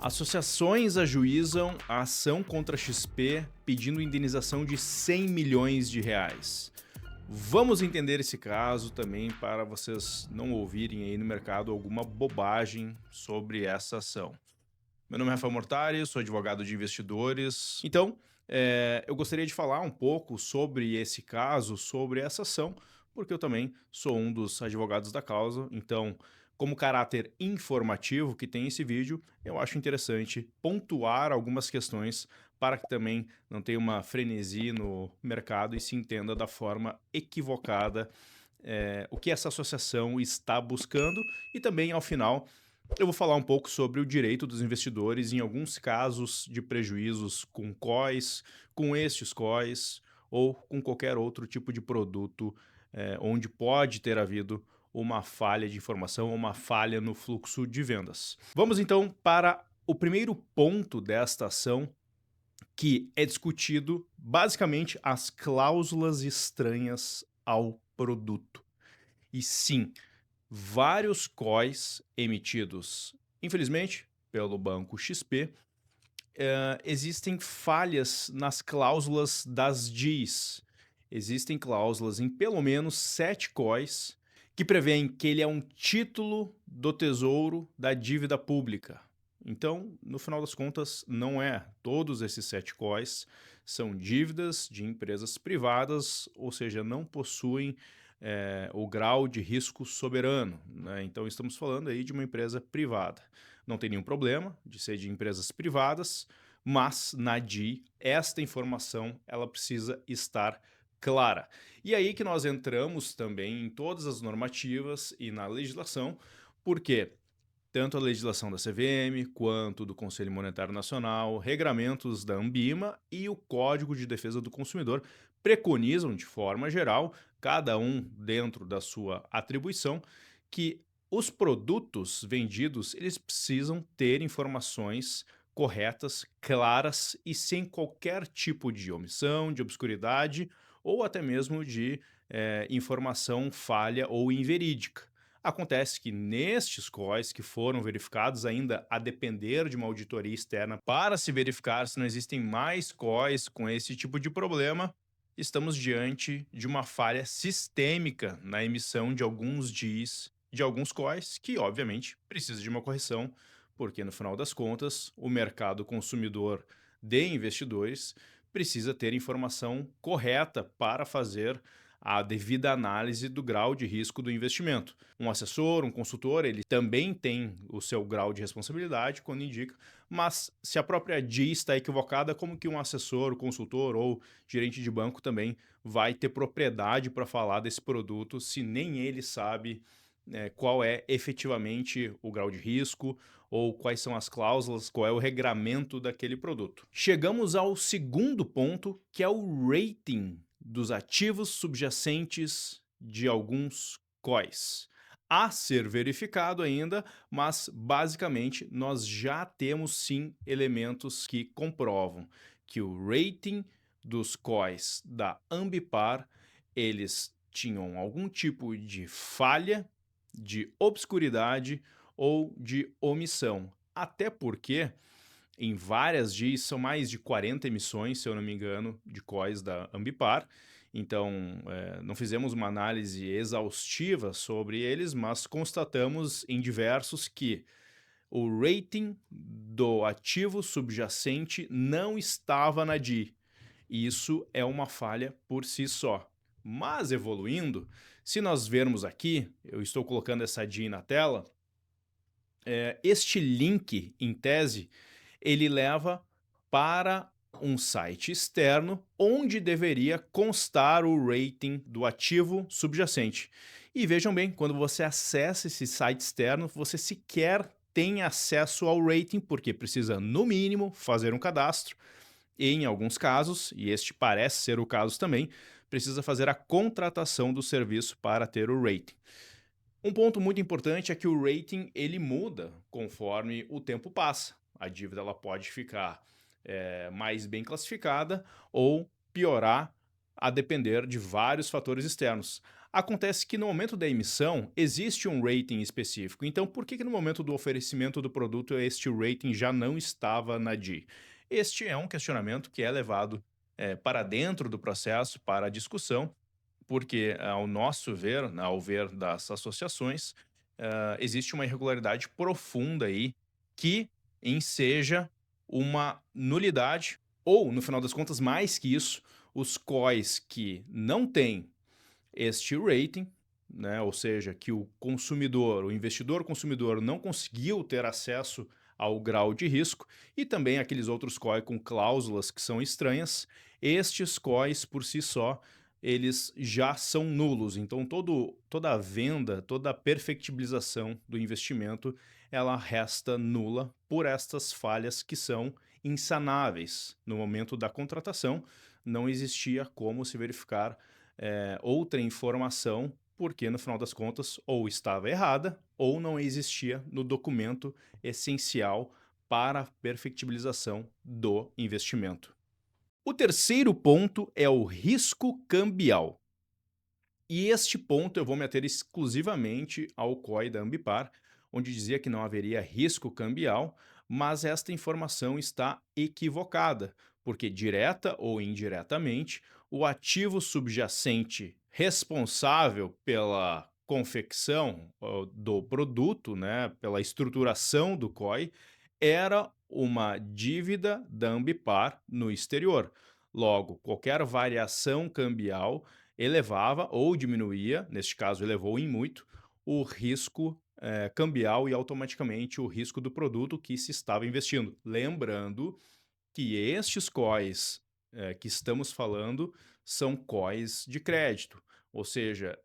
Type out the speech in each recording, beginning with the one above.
Associações ajuizam a ação contra a XP pedindo indenização de 100 milhões de reais. Vamos entender esse caso também para vocês não ouvirem aí no mercado alguma bobagem sobre essa ação. Meu nome é Rafael Mortari, sou advogado de investidores. Então, eu gostaria de falar um pouco sobre esse caso, sobre essa ação, porque eu também sou um dos advogados da causa. Então, como caráter informativo que tem esse vídeo, eu acho interessante pontuar algumas questões para que também não tenha uma frenesi no mercado e se entenda da forma equivocada o que essa associação está buscando e também, ao final, eu vou falar um pouco sobre o direito dos investidores em alguns casos de prejuízos com COIs, com estes COIs ou com qualquer outro tipo de produto onde pode ter havido uma falha de informação ou uma falha no fluxo de vendas. Vamos então para o primeiro ponto desta ação, que é discutido basicamente as cláusulas estranhas ao produto. E sim, vários COIs emitidos, infelizmente, pelo banco XP, existem falhas nas cláusulas das DIs. Existem cláusulas em pelo menos 7 COIs que prevêem que ele é um título do tesouro da dívida pública. Então, no final das contas, não é. Todos esses 7 COIs são dívidas de empresas privadas, ou seja, não possuem o grau de risco soberano, né? Então, estamos falando aí de uma empresa privada. Não tem nenhum problema de ser de empresas privadas, mas na DI, esta informação ela precisa estar clara. E aí que nós entramos também em todas as normativas e na legislação, porque tanto a legislação da CVM, quanto do Conselho Monetário Nacional, regramentos da Anbima e o Código de Defesa do Consumidor preconizam, de forma geral, cada um dentro da sua atribuição, que os produtos vendidos eles precisam ter informações corretas, claras e sem qualquer tipo de omissão, de obscuridade ou até mesmo de informação falha ou inverídica. Acontece que nestes COIs que foram verificados ainda a depender de uma auditoria externa para se verificar se não existem mais COIs com esse tipo de problema, estamos diante de uma falha sistêmica na emissão de alguns DIs, de alguns COIs, que obviamente precisa de uma correção, porque no final das contas o mercado consumidor de investidores precisa ter informação correta para fazer a devida análise do grau de risco do investimento. Um assessor, um consultor, ele também tem o seu grau de responsabilidade quando indica, mas se a própria DI está equivocada, como que um assessor, consultor ou gerente de banco também vai ter propriedade para falar desse produto se nem ele sabe qual é efetivamente o grau de risco ou quais são as cláusulas, qual é o regramento daquele produto. Chegamos ao segundo ponto, que é o rating dos ativos subjacentes de alguns COIs. A ser verificado ainda, mas basicamente nós já temos sim elementos que comprovam que o rating dos COIs da Ambipar, eles tinham algum tipo de falha, de obscuridade ou de omissão. Até porque em várias DIs, são mais de 40 emissões, se eu não me engano, de COIs da Ambipar. Então, não fizemos uma análise exaustiva sobre eles, mas constatamos em diversos que o rating do ativo subjacente não estava na DI. E isso é uma falha por si só. Mas evoluindo, se nós vermos aqui, eu estou colocando essa DI na tela, este link, em tese, ele leva para um site externo onde deveria constar o rating do ativo subjacente. E vejam bem, quando você acessa esse site externo, você sequer tem acesso ao rating, porque precisa, no mínimo, fazer um cadastro. E em alguns casos, e este parece ser o caso também, precisa fazer a contratação do serviço para ter o rating. Um ponto muito importante é que o rating ele muda conforme o tempo passa. A dívida ela pode ficar mais bem classificada ou piorar a depender de vários fatores externos. Acontece que no momento da emissão existe um rating específico. Então, por que no momento do oferecimento do produto este rating já não estava na DI? Este é um questionamento que é levado para dentro do processo, para a discussão, porque, ao nosso ver, ao ver das associações, existe uma irregularidade profunda aí que enseja uma nulidade ou, no final das contas, mais que isso, os COIs que não têm este rating, né, ou seja, que o consumidor, o investidor consumidor não conseguiu ter acesso ao grau de risco, e também aqueles outros COI com cláusulas que são estranhas, estes COIs por si só, eles já são nulos. Então toda a venda, toda a perfectibilização do investimento, ela resta nula por estas falhas que são insanáveis. No momento da contratação, não existia como se verificar outra informação, porque no final das contas ou estava errada ou não existia no documento essencial para a perfectibilização do investimento. O terceiro ponto é o risco cambial. E este ponto eu vou me ater exclusivamente ao COI da Ambipar, onde dizia que não haveria risco cambial, mas esta informação está equivocada, porque direta ou indiretamente, o ativo subjacente responsável pela confecção do produto, né, pela estruturação do COI, era uma dívida da Ambipar no exterior. Logo, qualquer variação cambial elevava ou diminuía, neste caso elevou em muito, o risco cambial e automaticamente o risco do produto que se estava investindo. Lembrando que estes COIs que estamos falando são COIs de crédito, ou seja,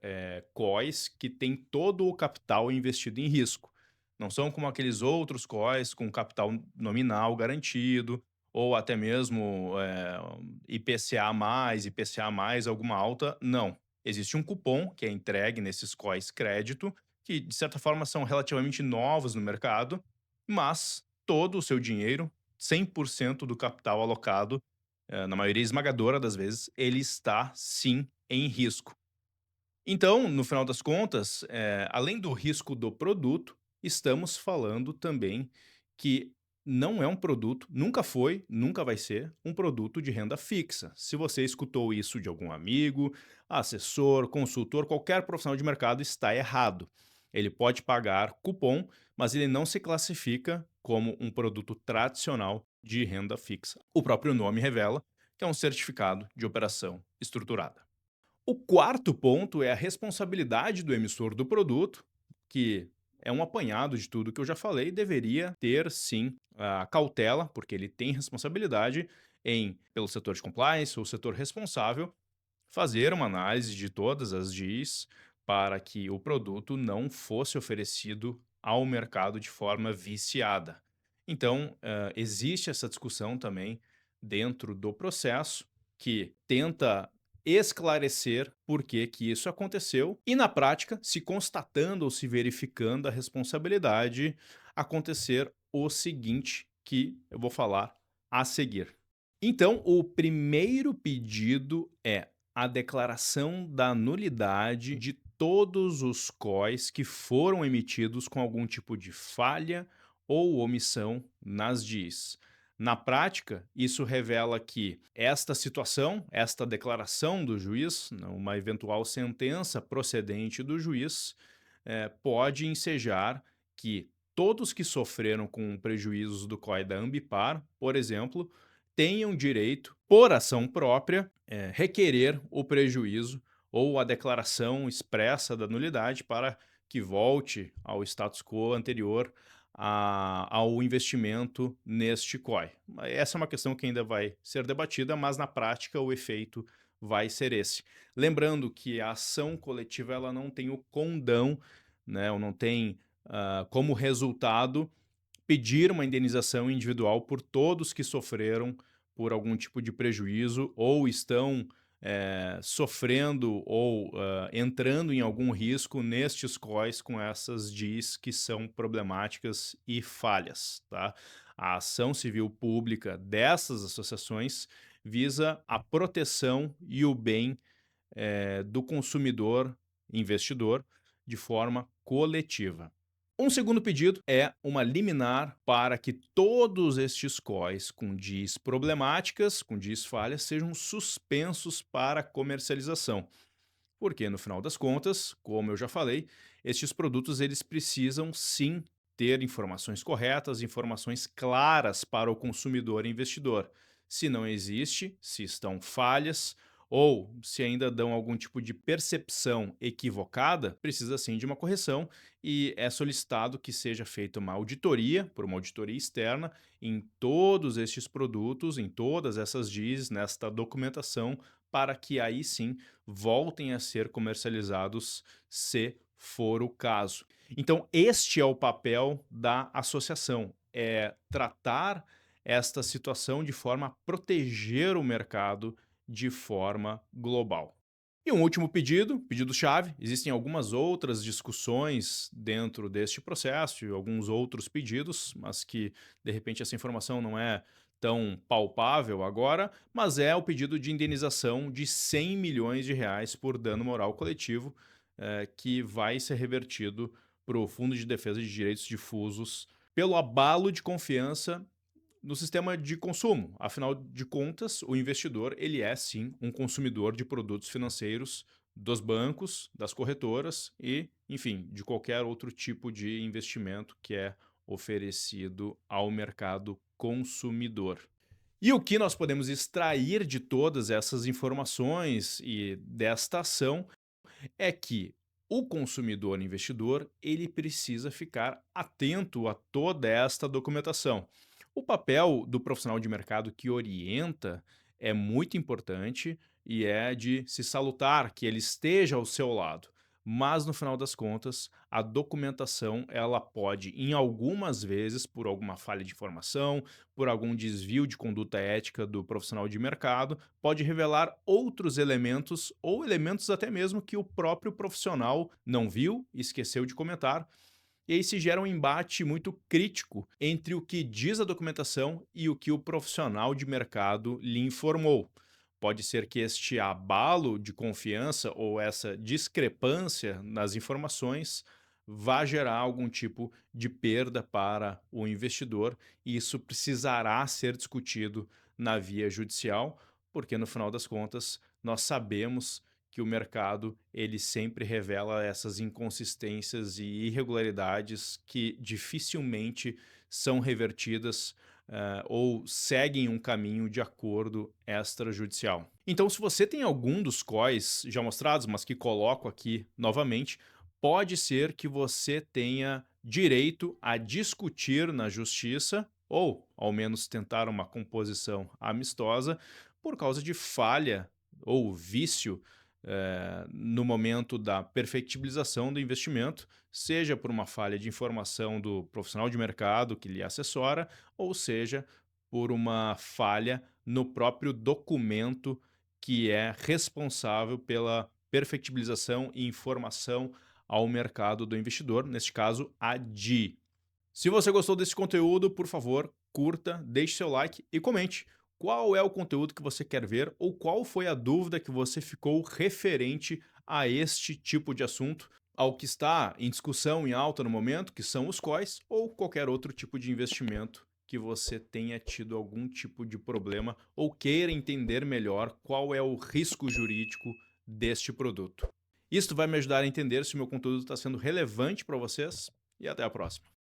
COIs que têm todo o capital investido em risco. Não são como aqueles outros COIs com capital nominal garantido, ou até mesmo IPCA mais, IPCA mais, alguma alta. Não. Existe um cupom que é entregue nesses COIs crédito, que de certa forma são relativamente novos no mercado, mas todo o seu dinheiro, 100% do capital alocado, na maioria esmagadora das vezes, ele está sim em risco. Então, no final das contas, além do risco do produto, estamos falando também que não é um produto, nunca foi, nunca vai ser um produto de renda fixa. Se você escutou isso de algum amigo, assessor, consultor, qualquer profissional de mercado, está errado. Ele pode pagar cupom, mas ele não se classifica como um produto tradicional de renda fixa. O próprio nome revela que é um certificado de operação estruturada. O quarto ponto é a responsabilidade do emissor do produto, que é um apanhado de tudo que eu já falei, deveria ter sim a cautela, porque ele tem responsabilidade em, pelo setor de compliance ou setor responsável, fazer uma análise de todas as DIs para que o produto não fosse oferecido ao mercado de forma viciada. Então, existe essa discussão também dentro do processo que tenta esclarecer por que que isso aconteceu e, na prática, se constatando ou se verificando a responsabilidade, acontecer o seguinte que eu vou falar a seguir. Então, o primeiro pedido é a declaração da nulidade de todos os COIs que foram emitidos com algum tipo de falha ou omissão nas DIs. Na prática, isso revela que esta situação, esta declaração do juiz, uma eventual sentença procedente do juiz, pode ensejar que todos que sofreram com prejuízos do COI da Ambipar, por exemplo, tenham direito, por ação própria, requerer o prejuízo ou a declaração expressa da nulidade para que volte ao status quo anterior ao investimento neste COI. Essa é uma questão que ainda vai ser debatida, mas na prática o efeito vai ser esse. Lembrando que a ação coletiva ela não tem o condão, né, ou não tem como resultado pedir uma indenização individual por todos que sofreram por algum tipo de prejuízo ou estão sofrendo ou entrando em algum risco nestes COIs com essas DIs que são problemáticas e falhas. Tá? A ação civil pública dessas associações visa a proteção e o bem do consumidor investidor de forma coletiva. Um segundo pedido é uma liminar para que todos estes COIs com DIs problemáticas, com DIs falhas, sejam suspensos para comercialização. Porque no final das contas, como eu já falei, estes produtos eles precisam sim ter informações corretas, informações claras para o consumidor e investidor. Se não existe, se estão falhas ou se ainda dão algum tipo de percepção equivocada, precisa sim de uma correção e é solicitado que seja feita uma auditoria, por uma auditoria externa, em todos estes produtos, em todas essas DIs, nesta documentação, para que aí sim voltem a ser comercializados se for o caso. Então, este é o papel da associação, é tratar esta situação de forma a proteger o mercado de forma global. E um último pedido, pedido-chave, existem algumas outras discussões dentro deste processo e alguns outros pedidos, mas que de repente essa informação não é tão palpável agora, mas é o pedido de indenização de 100 milhões de reais por dano moral coletivo, que vai ser revertido para o Fundo de Defesa de Direitos Difusos pelo abalo de confiança no sistema de consumo. Afinal de contas, o investidor ele é sim um consumidor de produtos financeiros dos bancos, das corretoras e, enfim, de qualquer outro tipo de investimento que é oferecido ao mercado consumidor. E o que nós podemos extrair de todas essas informações e desta ação é que o consumidor investidor ele precisa ficar atento a toda esta documentação. O papel do profissional de mercado que orienta é muito importante e é de se salutar que ele esteja ao seu lado. Mas no final das contas, a documentação ela pode, em algumas vezes, por alguma falha de informação, por algum desvio de conduta ética do profissional de mercado, pode revelar outros elementos ou elementos até mesmo que o próprio profissional não viu, esqueceu de comentar. E aí se gera um embate muito crítico entre o que diz a documentação e o que o profissional de mercado lhe informou. Pode ser que este abalo de confiança ou essa discrepância nas informações vá gerar algum tipo de perda para o investidor, e isso precisará ser discutido na via judicial, porque no final das contas nós sabemos que o mercado ele sempre revela essas inconsistências e irregularidades que dificilmente são revertidas ou seguem um caminho de acordo extrajudicial. Então, se você tem algum dos COIs já mostrados, mas que coloco aqui novamente, pode ser que você tenha direito a discutir na justiça ou, ao menos, tentar uma composição amistosa por causa de falha ou vício no momento da perfectibilização do investimento, seja por uma falha de informação do profissional de mercado que lhe assessora, ou seja, por uma falha no próprio documento que é responsável pela perfectibilização e informação ao mercado do investidor, neste caso, a DI. Se você gostou desse conteúdo, por favor, curta, deixe seu like e comente qual é o conteúdo que você quer ver ou qual foi a dúvida que você ficou referente a este tipo de assunto, ao que está em discussão em alta no momento, que são os COIs, ou qualquer outro tipo de investimento que você tenha tido algum tipo de problema ou queira entender melhor qual é o risco jurídico deste produto. Isso vai me ajudar a entender se o meu conteúdo está sendo relevante para vocês e até a próxima.